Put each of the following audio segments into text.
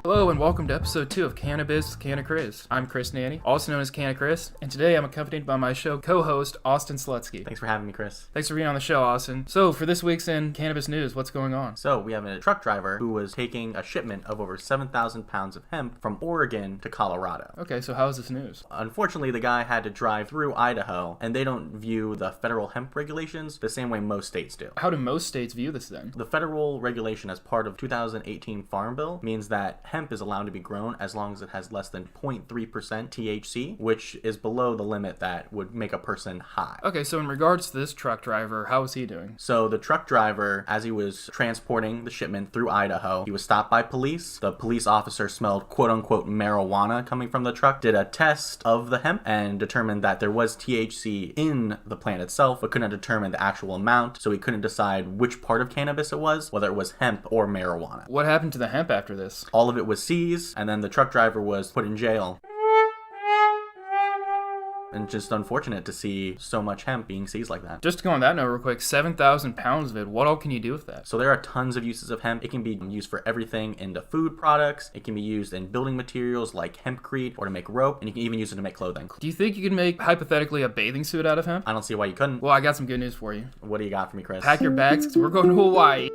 Hello and welcome to episode 2 of CannaBiz With Canna-Chris. I'm Chris Nanny, also known as Canna-Chris, and today I'm accompanied by my show co-host Austin Slutsky. Thanks for having me, Chris. Thanks for being on the show, Austin. So for this week's in cannabis news, what's going on? So we have a truck driver who was taking a shipment of over 7,000 pounds of hemp from Oregon to Colorado. Okay, so how is this news? Unfortunately, the guy had to drive through Idaho, and they don't view the federal hemp regulations the same way most states do. How do most states view this then? The federal regulation as part of 2018 Farm Bill means that hemp is allowed to be grown as long as it has less than 0.3% THC, which is below the limit that would make a person high. Okay, so in regards to this truck driver, how is he doing? So the truck driver, as he was transporting the shipment through Idaho, he was stopped by police. The police officer smelled quote-unquote marijuana coming from the truck, did a test of the hemp, and determined that there was THC in the plant itself, but couldn't determine the actual amount, so he couldn't decide which part of cannabis it was, whether it was hemp or marijuana. What happened to the hemp after this? All of it was seized, and then the truck driver was put in jail. And just unfortunate to see so much hemp being seized like that. Just to go on that note real quick, 7,000 pounds of it, what all can you do with that? So there are tons of uses of hemp. It can be used for everything into food products. It can be used in building materials like hempcrete or to make rope, and you can even use it to make clothing. Do you think you could make, hypothetically, a bathing suit out of hemp? I don't see why you couldn't. Well, I got some good news for you. What do you got for me, Chris? Pack your bags, because we're going to Hawaii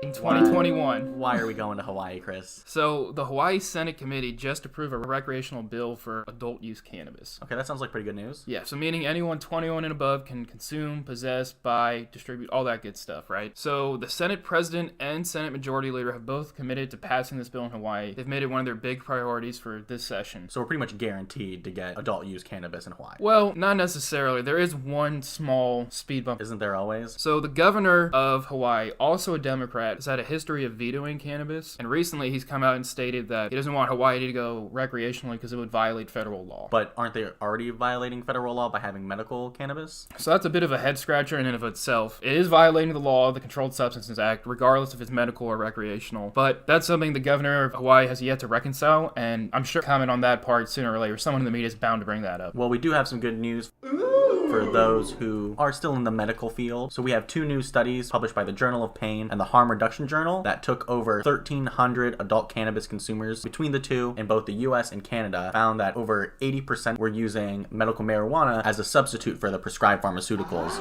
in 2021. Why are we going to Hawaii, Chris? So, the Hawaii Senate Committee just approved a recreational bill for adult use cannabis. Okay, that sounds like pretty good news. Yeah, so meaning anyone 21 and above can consume, possess, buy, distribute, all that good stuff, right? So, the Senate President and Senate Majority Leader have both committed to passing this bill in Hawaii. They've made it one of their big priorities for this session. So we're pretty much guaranteed to get adult use cannabis in Hawaii. Well, not necessarily. There is one small speed bump. Isn't there always? So the governor of Hawaii, also a Democrat, has had a history of vetoing cannabis, and recently he's come out and stated that he doesn't want Hawaii to go recreationally because it would violate federal law. But aren't they already violating federal law by having medical cannabis? So that's a bit of a head scratcher in and of itself. It is violating the law of the Controlled Substances Act, regardless if it's medical or recreational. But that's something the governor of Hawaii has yet to reconcile, and I'm sure comment on that part sooner or later. Someone in the media is bound to bring that up. Well, we do have some good news for those who are still in the medical field. So we have two new studies published by the Journal of Pain and the Harm Reduction Journal that took over 1,300 adult cannabis consumers between the two in both the US and Canada, found that over 80% were using medical marijuana as a substitute for the prescribed pharmaceuticals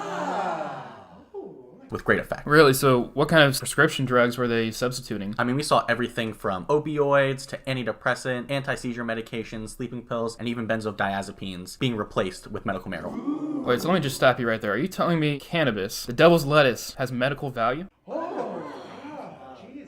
with great effect. Really? So what kind of prescription drugs were they substituting? I mean, we saw everything from opioids to antidepressant, anti-seizure medications, sleeping pills, and even benzodiazepines being replaced with medical marijuana. Wait, so let me just stop you right there. Are you telling me cannabis, the devil's lettuce, has medical value?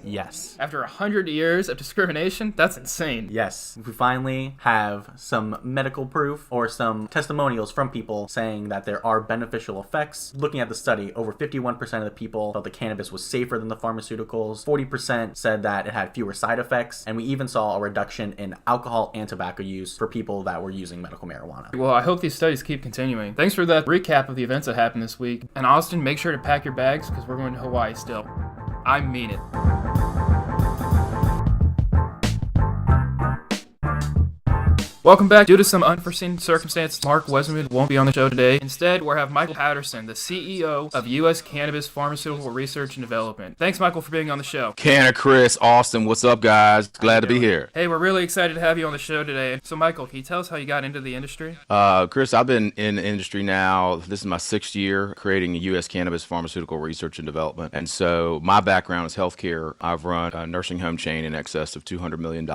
Yes. After 100 years of discrimination? That's insane. Yes. We finally have some medical proof or some testimonials from people saying that there are beneficial effects. Looking at the study, over 51% of the people felt the cannabis was safer than the pharmaceuticals. 40% said that it had fewer side effects. And we even saw a reduction in alcohol and tobacco use for people that were using medical marijuana. Well, I hope these studies keep continuing. Thanks for that recap of the events that happened this week. And Austin, make sure to pack your bags because we're going to Hawaii still. I mean it. Welcome back. Due to some unforeseen circumstances, Mark Westerman won't be on the show today. Instead, we'll have Michael Patterson, the CEO of U.S. CannaBiz Pharmaceutical Research and Development. Thanks, Michael, for being on the show. Canna-Chris, Austin, what's up, guys? Glad to be here. Hey, we're really excited to have you on the show today. So, Michael, can you tell us how you got into the industry? Chris, I've been in the industry now. This is my 6th year creating U.S. CannaBiz Pharmaceutical Research and Development. And so my background is healthcare. I've run a nursing home chain in excess of $200 million.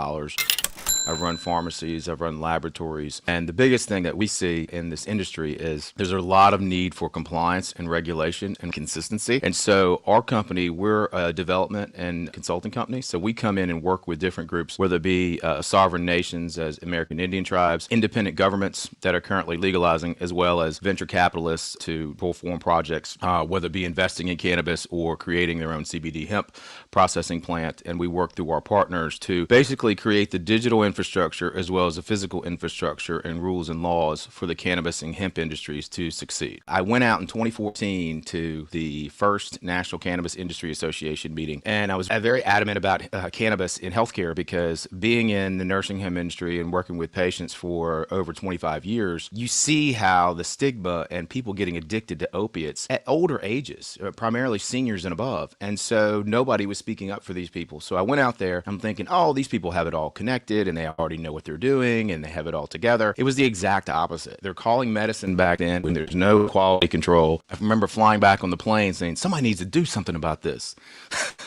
I've run pharmacies, I've run laboratories, and the biggest thing that we see in this industry is there's a lot of need for compliance and regulation and consistency. And so our company, we're a development and consulting company, so we come in and work with different groups, whether it be sovereign nations as American Indian tribes, independent governments that are currently legalizing, as well as venture capitalists to perform projects, whether it be investing in cannabis or creating their own CBD hemp processing plant. And we work through our partners to basically create the digital infrastructure infrastructure as well as the physical infrastructure and rules and laws for the cannabis and hemp industries to succeed. I went out in 2014 to the first National Cannabis Industry Association meeting, and I was very adamant about cannabis in healthcare because being in the nursing home industry and working with patients for over 25 years, you see how the stigma and people getting addicted to opiates at older ages, primarily seniors and above. And so nobody was speaking up for these people. So I went out there, I'm thinking, oh, these people have it all connected and they already know what they're doing and they have it all together. It was the exact opposite. They're calling medicine back then when there's no quality control. I remember flying back on the plane saying, somebody needs to do something about this.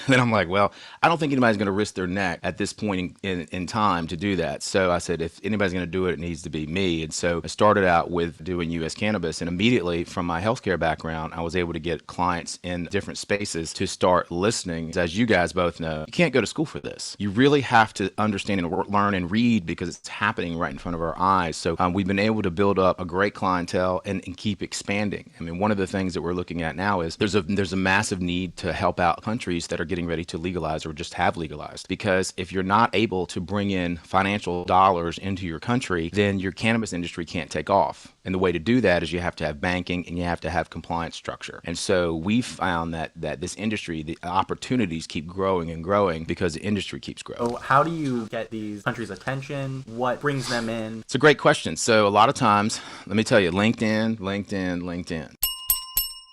Then I'm like, well, I don't think anybody's going to risk their neck at this point in time to do that. So I said, if anybody's going to do it, it needs to be me. And so I started out with doing U.S. cannabis, and immediately from my healthcare background, I was able to get clients in different spaces to start listening. As you guys both know, you can't go to school for this. You really have to understand and learn and read because it's happening right in front of our eyes. So we've been able to build up a great clientele and keep expanding. I mean, one of the things that we're looking at now is there's a massive need to help out countries that are getting ready to legalize or just have legalized. Because if you're not able to bring in financial dollars into your country, then your cannabis industry can't take off. And the way to do that is you have to have banking and you have to have compliance structure. And so we found that this industry, the opportunities keep growing and growing because the industry keeps growing. So how do you get these countries' attention? What brings them in? It's a great question. So a lot of times, let me tell you, LinkedIn.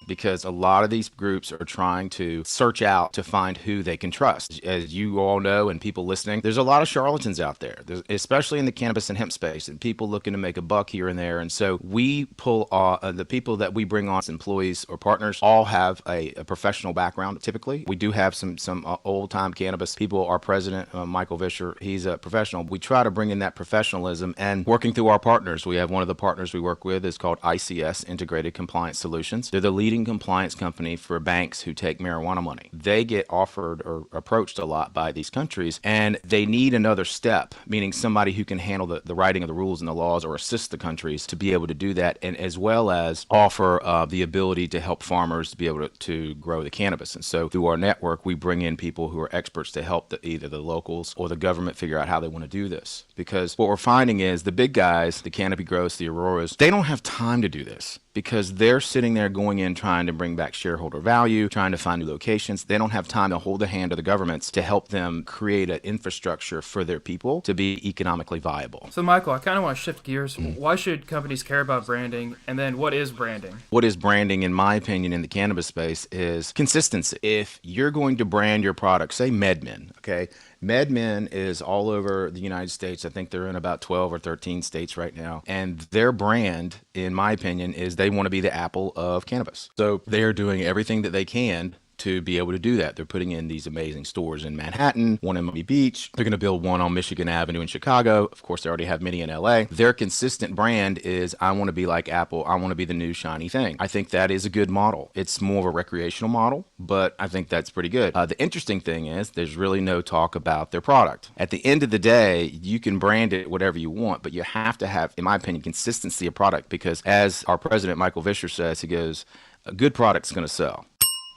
Because a lot of these groups are trying to search out to find who they can trust. As you all know, and people listening, there's a lot of charlatans out there, especially in the cannabis and hemp space, and people looking to make a buck here and there. And so we pull the people that we bring on as employees or partners all have a professional background. Typically, we do have some old-time cannabis people. Our president, Michael Vischer, he's a professional. We try to bring in that professionalism and working through our partners. We have one of the partners we work with is called ICS, Integrated Compliance Solutions. They're the leading compliance company for banks who take marijuana money. They get offered or approached a lot by these countries, and they need another step, meaning somebody who can handle the writing of the rules and the laws or assist the countries to be able to do that, and as well as offer the ability to help farmers to be able to grow the cannabis. And so through our network, we bring in people who are experts to help either the locals or the government figure out how they want to do this. Because what we're finding is the big guys, the Canopy Growths, the Auroras, they don't have time to do this because they're sitting there going in trying to bring back shareholder value, trying to find new locations. They don't have time to hold the hand of the governments to help them create an infrastructure for their people to be economically viable. So, Michael, I kind of want to shift gears. Why should companies care about branding? And then what is branding? What is branding, in my opinion, in the cannabis space is consistency. If you're going to brand your product, say MedMen, okay? MedMen is all over the United States. I think they're in about 12 or 13 states right now. And their brand, in my opinion, is they want to be the Apple of cannabis. So they're doing everything that they can to be able to do that. They're putting in these amazing stores in Manhattan, one in Miami Beach. They're going to build one on Michigan Avenue in Chicago. Of course, they already have many in LA. Their consistent brand is, I want to be like Apple. I want to be the new shiny thing. I think that is a good model. It's more of a recreational model, but I think that's pretty good. The interesting thing is there's really no talk about their product. At the end of the day, you can brand it whatever you want, but you have to have, in my opinion, consistency of product because as our president, Michael Vischer, says, he goes, a good product's going to sell,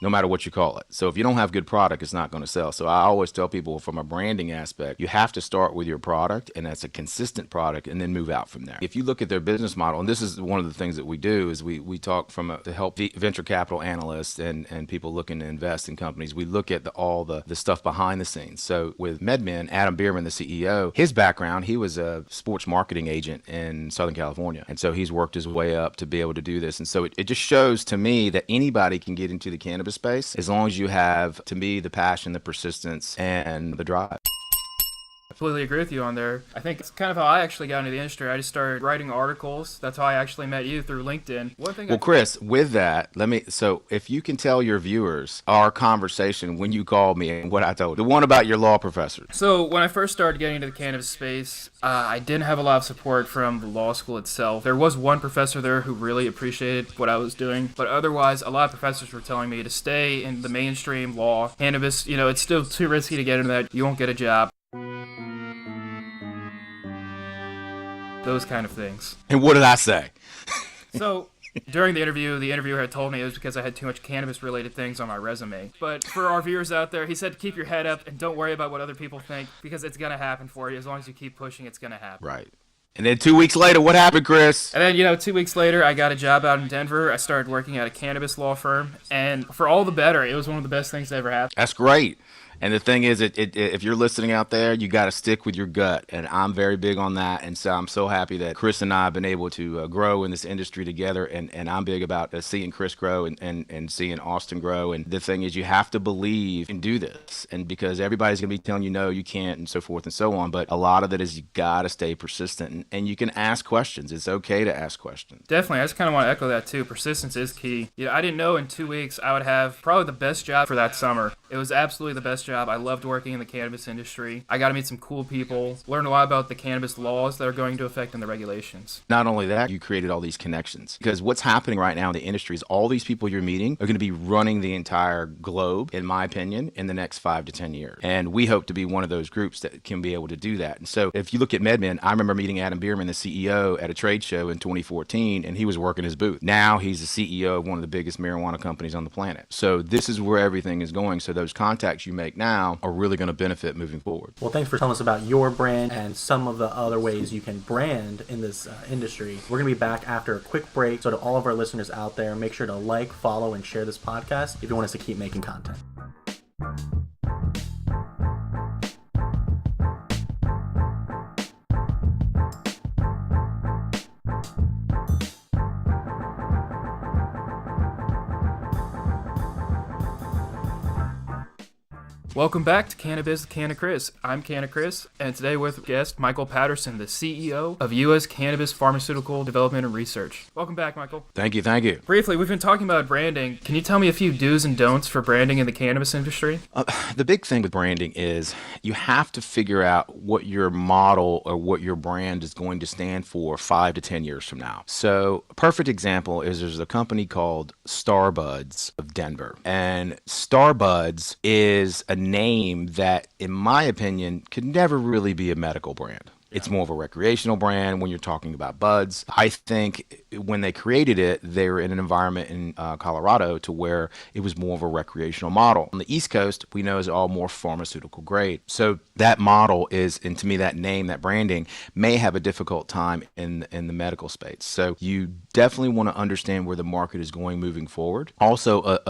no matter what you call it. So if you don't have good product, it's not going to sell. So I always tell people from a branding aspect, you have to start with your product, and that's a consistent product, and then move out from there. If you look at their business model, and this is one of the things that we do, is we talk to help venture capital analysts and people looking to invest in companies. We look at all the stuff behind the scenes. So with MedMen, Adam Bierman, the CEO, his background, he was a sports marketing agent in Southern California. And so he's worked his way up to be able to do this. And so it just shows to me that anybody can get into the cannabis space as long as you have, to me, the passion, the persistence, and the drive. Completely agree with you on there. I think it's kind of how I actually got into the industry. I just started writing articles. That's how I actually met you, through LinkedIn. Well, Chris, with that, so if you can tell your viewers our conversation when you called me and what I told you, the one about your law professor. So when I first started getting into the cannabis space, I didn't have a lot of support from the law school itself. There was one professor there who really appreciated what I was doing, but otherwise, a lot of professors were telling me to stay in the mainstream law. Cannabis, it's still too risky to get into that. You won't get a job. Those kind of things. And what did I say? So During the interviewer had told me it was because I had too much cannabis-related things on my resume. But for our viewers out there, he said keep your head up and don't worry about what other people think because it's going to happen for you. As long as you keep pushing, it's going to happen. Right. And then 2 weeks later, what happened, Chris? And then, 2 weeks later, I got a job out in Denver. I started working at a cannabis law firm. And for all the better, it was one of the best things that ever happened. That's great. And the thing is, if you're listening out there, you got to stick with your gut. And I'm very big on that. And so I'm so happy that Chris and I have been able to grow in this industry together. And I'm big about seeing Chris grow and seeing Austin grow. And the thing is, you have to believe and do this. And because everybody's going to be telling you, no, you can't, and so forth and so on. But a lot of it is you got to stay persistent. And you can ask questions. It's okay to ask questions. Definitely. I just kind of want to echo that, too. Persistence is key. I didn't know in 2 weeks I would have probably the best job for that summer. It was absolutely the best job. I loved working in the cannabis industry. I got to meet some cool people, learn a lot about the cannabis laws that are going to affect and the regulations. Not only that, you created all these connections. Because what's happening right now in the industry is all these people you're meeting are going to be running the entire globe, in my opinion, in the next 5 to 10 years. And we hope to be one of those groups that can be able to do that. And so if you look at MedMen, I remember meeting Adam Bierman, the CEO, at a trade show in 2014, and he was working his booth. Now he's the CEO of one of the biggest marijuana companies on the planet. So this is where everything is going. So those contacts you make now are really going to benefit moving forward. Well, thanks for telling us about your brand and some of the other ways you can brand in this industry. We're going to be back after a quick break. So to all of our listeners out there, make sure to like, follow, and share this podcast if you want us to keep making content. Welcome back to CannaBiz with Canna-Chris. I'm Canna-Chris, and today with guest Michael Patterson, the CEO of U.S. Cannabis Pharmaceutical Development and Research. Welcome back, Michael. Thank you. Thank you. Briefly, we've been talking about branding. Can you tell me a few do's and don'ts for branding in the cannabis industry? The big thing with branding is you have to figure out what your model or what your brand is going to stand for 5 to 10 years from now. So a perfect example is there's a company called Starbuds of Denver. And Starbuds is a name that, in my opinion, could never really be a medical brand. It's more of a recreational brand when you're talking about buds. I think when they created it, they were in an environment in Colorado to where it was more of a recreational model. On the East Coast, we know is all more pharmaceutical grade. So that model is, and to me, that name, that branding may have a difficult time in the medical space. So you definitely want to understand where the market is going moving forward. Also,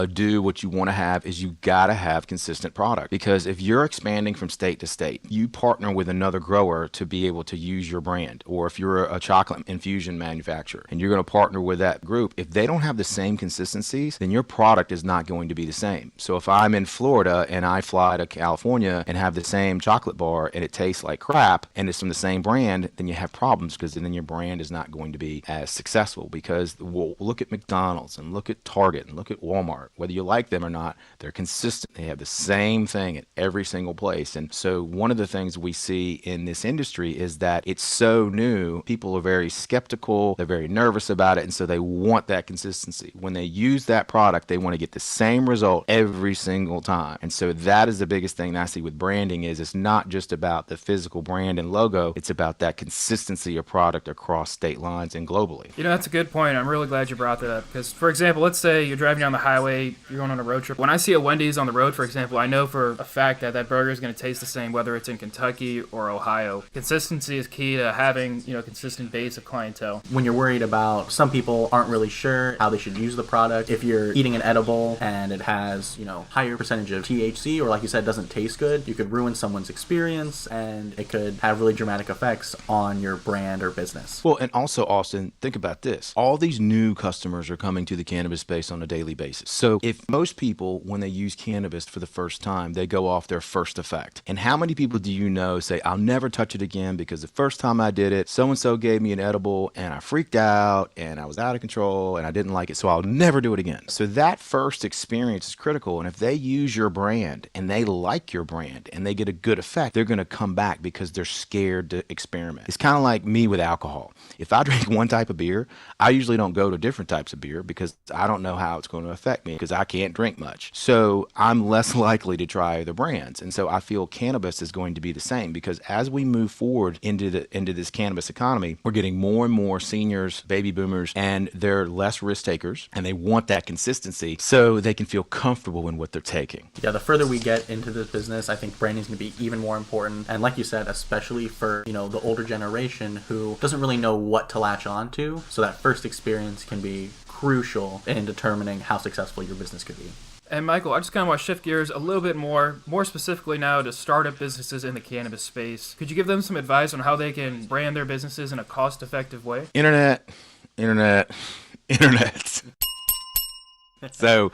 what you want to have is you got to have consistent product, because if you're expanding from state to state, you partner with another grower to be able to use your brand. Or if you're a chocolate infusion manufacturer and you're going to partner with that group, if they don't have the same consistencies, then your product is not going to be the same. So if I'm in Florida and I fly to California and have the same chocolate bar and it tastes like crap and it's from the same brand, then you have problems, because then your brand is not going to be as successful. Because look at McDonald's and look at Target and look at Walmart. Whether you like them or not, they're consistent. They have the same thing at every single place. And so one of the things we see in this industry is that it's so new. People are very skeptical. They're very nervous about it. And so they want that consistency. When they use that product, they want to get the same result every single time. And so that is the biggest thing that I see with branding is it's not just about the physical brand and logo. It's about that consistency of product across state lines and globally. That's a good point. I'm really glad you brought that up. Because, for example, let's say you're driving down the highway, you're going on a road trip. When I see a Wendy's on the road, for example, I know for a fact that that burger is going to taste the same whether it's in Kentucky or Ohio. Consistency is key to having, a consistent base of clientele. When you're worried about, some people aren't really sure how they should use the product. If you're eating an edible and it has, higher percentage of THC, or like you said, doesn't taste good, you could ruin someone's experience and it could have really dramatic effects on your brand or business. Well, and also, Austin, think about this. All these new customers are coming to the cannabis space on a daily basis. So if most people, when they use cannabis for the first time, they go off their first effect. And how many people do you know say, I'll never touch it again because the first time I did it, so-and-so gave me an edible and I freaked out and I was out of control and I didn't like it, so I'll never do it again. So that first experience is critical. And if they use your brand and they like your brand and they get a good effect, they're going to come back because they're scared to experiment. It's kind of like me with alcohol. If I drink one type of beer, I usually don't go to different types of beer because I don't know how it's going to affect me because I can't drink much. So I'm less likely to try other brands. And so I feel cannabis is going to be the same, because as we move forward into this cannabis economy, we're getting more and more seniors, baby baby boomers, and they're less risk takers, and they want that consistency so they can feel comfortable in what they're taking. Yeah, the further we get into this business, I think branding is going to be even more important. And like you said, especially for, the older generation who doesn't really know what to latch on to. So that first experience can be crucial in determining how successful your business could be. And Michael, I just kind of want to shift gears a little bit more specifically now to startup businesses in the cannabis space. Could you give them some advice on how they can brand their businesses in a cost-effective way? Internet. So,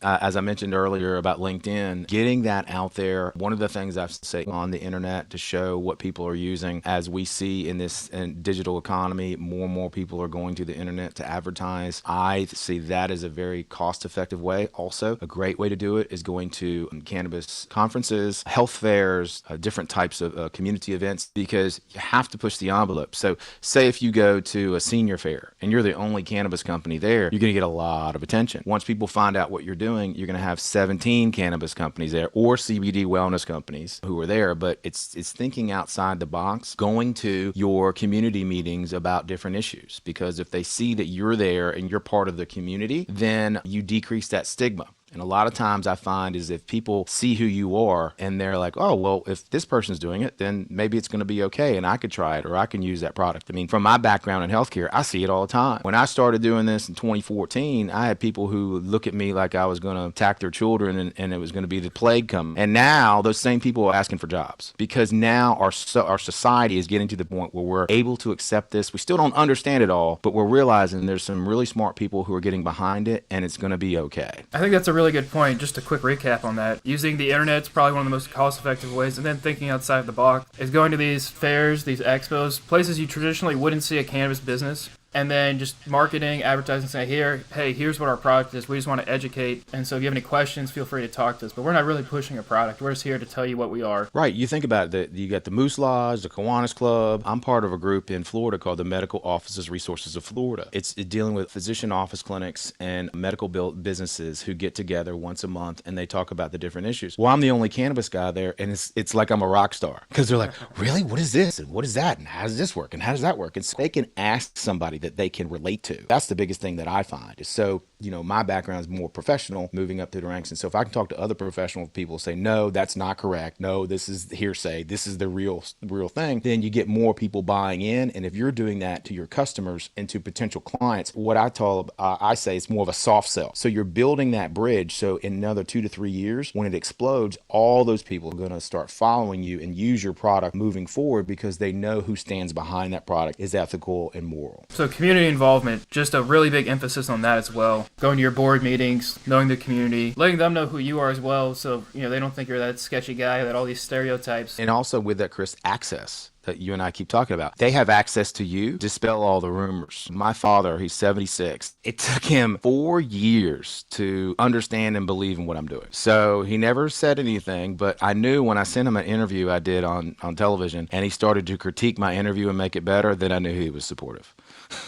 as I mentioned earlier about LinkedIn, getting that out there, one of the things I've said on the internet to show what people are using, as we see in this digital economy, more and more people are going to the internet to advertise. I see that as a very cost-effective way. Also, a great way to do it is going to cannabis conferences, health fairs, different types of community events, because you have to push the envelope. So say if you go to a senior fair and you're the only cannabis company there, you're going to get a lot of attention. Once people find out what you're doing, you're going to have 17 cannabis companies there or CBD wellness companies who are there, but it's thinking outside the box, going to your community meetings about different issues, because if they see that you're there and you're part of the community, then you decrease that stigma. And a lot of times I find is if people see who you are and they're like, oh, well, if this person's doing it, then maybe it's going to be okay and I could try it or I can use that product. I mean, from my background in healthcare, I see it all the time. When I started doing this in 2014, I had people who look at me like I was going to attack their children and it was going to be the plague coming. And now those same people are asking for jobs, because now our society is getting to the point where we're able to accept this. We still don't understand it all, but we're realizing there's some really smart people who are getting behind it and it's going to be okay. I think that's a really good point. Just a quick recap on that. Using the internet is probably one of the most cost-effective ways, and then thinking outside the box is going to these fairs, these expos, places you traditionally wouldn't see a cannabis business, and then just marketing, advertising, saying, here's what our product is. We just want to educate. And so if you have any questions, feel free to talk to us. But we're not really pushing a product. We're just here to tell you what we are. Right. You think about it. You got the Moose Lodge, the Kiwanis Club. I'm part of a group in Florida called the Medical Offices Resources of Florida. It's dealing with physician office clinics and medical businesses who get together once a month and they talk about the different issues. Well, I'm the only cannabis guy there, and it's like I'm a rock star, because they're like, really? What is this? And what is that? And how does this work? And how does that work? And so they can ask somebody that they can relate to. That's the biggest thing that I find. So, my background is more professional, moving up through the ranks. And so if I can talk to other professional people, say, no, that's not correct. No, this is hearsay. This is the real thing. Then you get more people buying in. And if you're doing that to your customers and to potential clients, what I say it's more of a soft sell. So you're building that bridge. So in another 2 to 3 years, when it explodes, all those people are going to start following you and use your product moving forward, because they know who stands behind that product is ethical and moral. So community involvement, just a really big emphasis on that as well. Going to your board meetings, knowing the community, letting them know who you are as well, so they don't think you're that sketchy guy, that all these stereotypes. And also with that, Chris, access that you and I keep talking about. They have access to you to dispel all the rumors. My father, he's 76. It took him 4 years to understand and believe in what I'm doing. So he never said anything, but I knew when I sent him an interview I did on television and he started to critique my interview and make it better, then I knew he was supportive.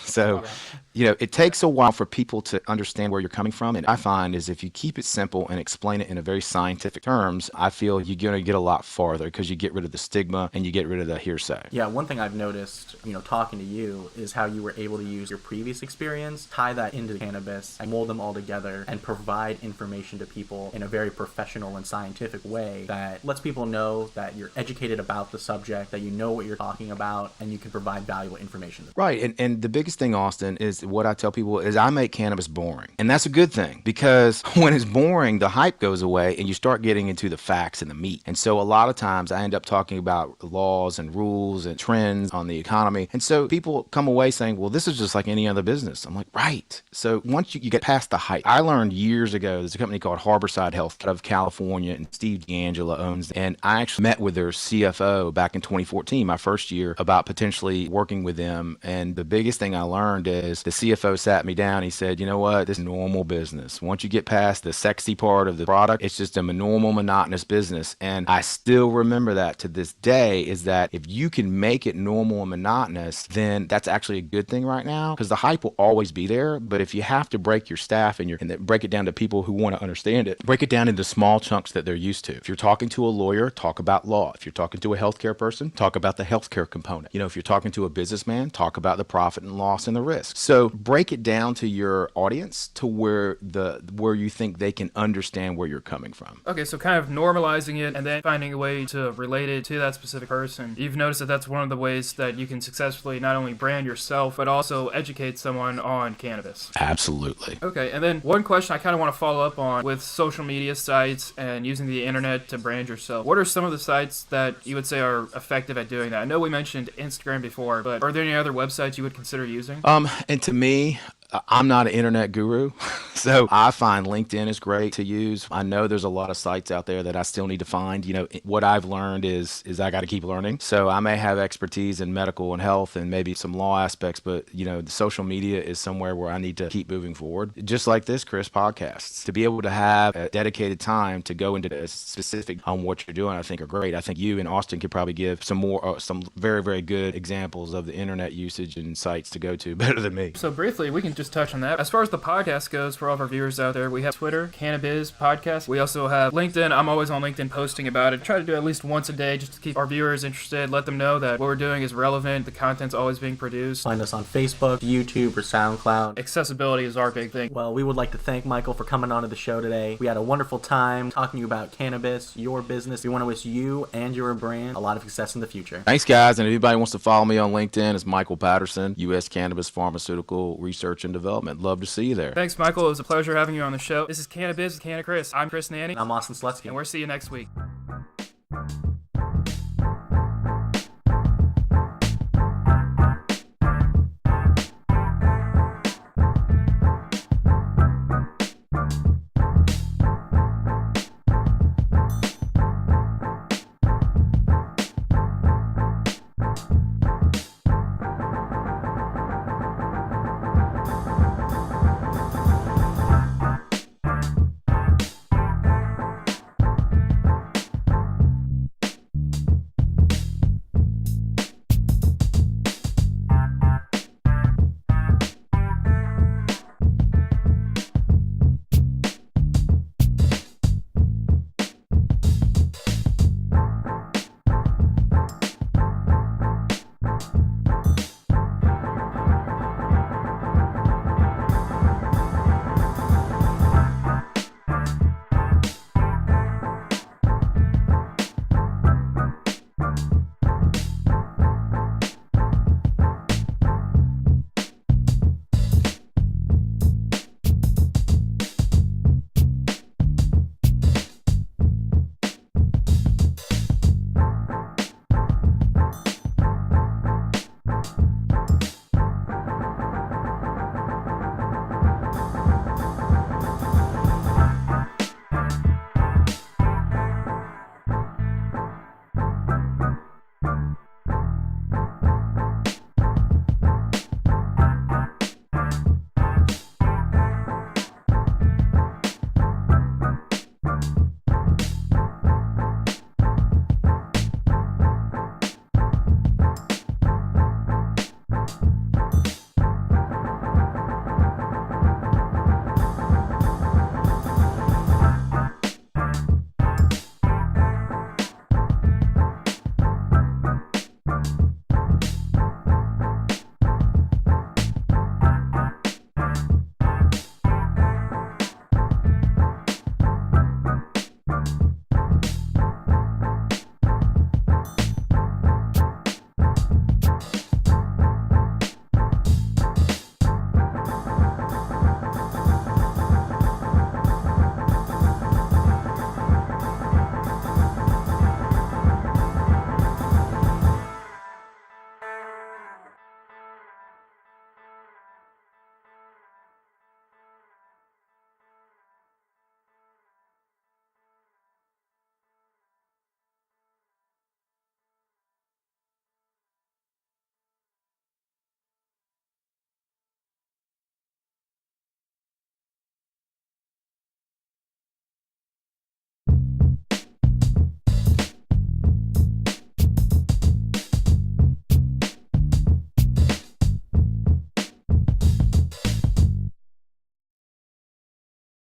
So, it takes a while for people to understand where you're coming from. And I find is if you keep it simple and explain it in a very scientific terms, I feel you're going to get a lot farther, because you get rid of the stigma and you get rid of the hearsay. Yeah, one thing I've noticed, talking to you, is how you were able to use your previous experience, tie that into cannabis, and mold them all together and provide information to people in a very professional and scientific way that lets people know that you're educated about the subject, that you know what you're talking about, and you can provide valuable information. Right. And the biggest thing, Austin, is what I tell people is I make cannabis boring. And that's a good thing, because when it's boring, the hype goes away and you start getting into the facts and the meat. And so a lot of times I end up talking about laws and rules and trends on the economy. And so people come away saying, well, this is just like any other business. I'm like, right. So once you get past the hype, I learned years ago, there's a company called Harborside Health out of California, and Steve D'Angelo owns it. And I actually met with their CFO back in 2014, my first year, about potentially working with them. And the biggest thing I learned is the CFO sat me down. He said, you know what? This is normal business. Once you get past the sexy part of the product, it's just a normal, monotonous business. And I still remember that to this day, is that if you can make it normal and monotonous, then that's actually a good thing right now, because the hype will always be there. But if you have to break your staff and break it down to people who want to understand it, break it down into small chunks that they're used to. If you're talking to a lawyer, talk about law. If you're talking to a healthcare person, talk about the healthcare component. If you're talking to a businessman, talk about the profit and loss costs and the risks. So break it down to your audience to where you think they can understand where you're coming from. Okay, so kind of normalizing it and then finding a way to relate it to that specific person. You've noticed that that's one of the ways that you can successfully not only brand yourself, but also educate someone on cannabis. Absolutely. Okay, and then one question I kind of want to follow up on with social media sites and using the internet to brand yourself. What are some of the sites that you would say are effective at doing that? I know we mentioned Instagram before, but are there any other websites you would consider using? And to me, I'm not an internet guru, so I find LinkedIn is great to use. I know there's a lot of sites out there that I still need to find. You know, what I've learned is I got to keep learning. So I may have expertise in medical and health and maybe some law aspects, but you know, the social media is somewhere where I need to keep moving forward. Just like this, Chris, podcasts, to be able to have a dedicated time to go into the specific on what you're doing, I think are great. I think you and Austin could probably give some some very, very good examples of the internet usage and sites to go to better than me. So briefly, we can just touch on that. As far as the podcast goes, for all of our viewers out there, we have Twitter, CannaBiz Podcast. We also have LinkedIn. I'm always on LinkedIn posting about it. Try to do it at least once a day just to keep our viewers interested, let them know that what we're doing is relevant, the content's always being produced. Find us on Facebook, YouTube, or SoundCloud. Accessibility is our big thing. Well, we would like to thank Michael for coming on to the show today. We had a wonderful time talking to you about cannabis, your business. We want to wish you and your brand a lot of success in the future. Thanks, guys. And if anybody wants to follow me on LinkedIn, it's Michael Patterson, U.S. Cannabis Pharmaceutical Research and Development. Love to see you there. Thanks, Michael. It was a pleasure having you on the show. This is CannaBiz with Canna-Chris. I'm Chris Nanny. I'm Austin Slutsky. And we'll see you next week.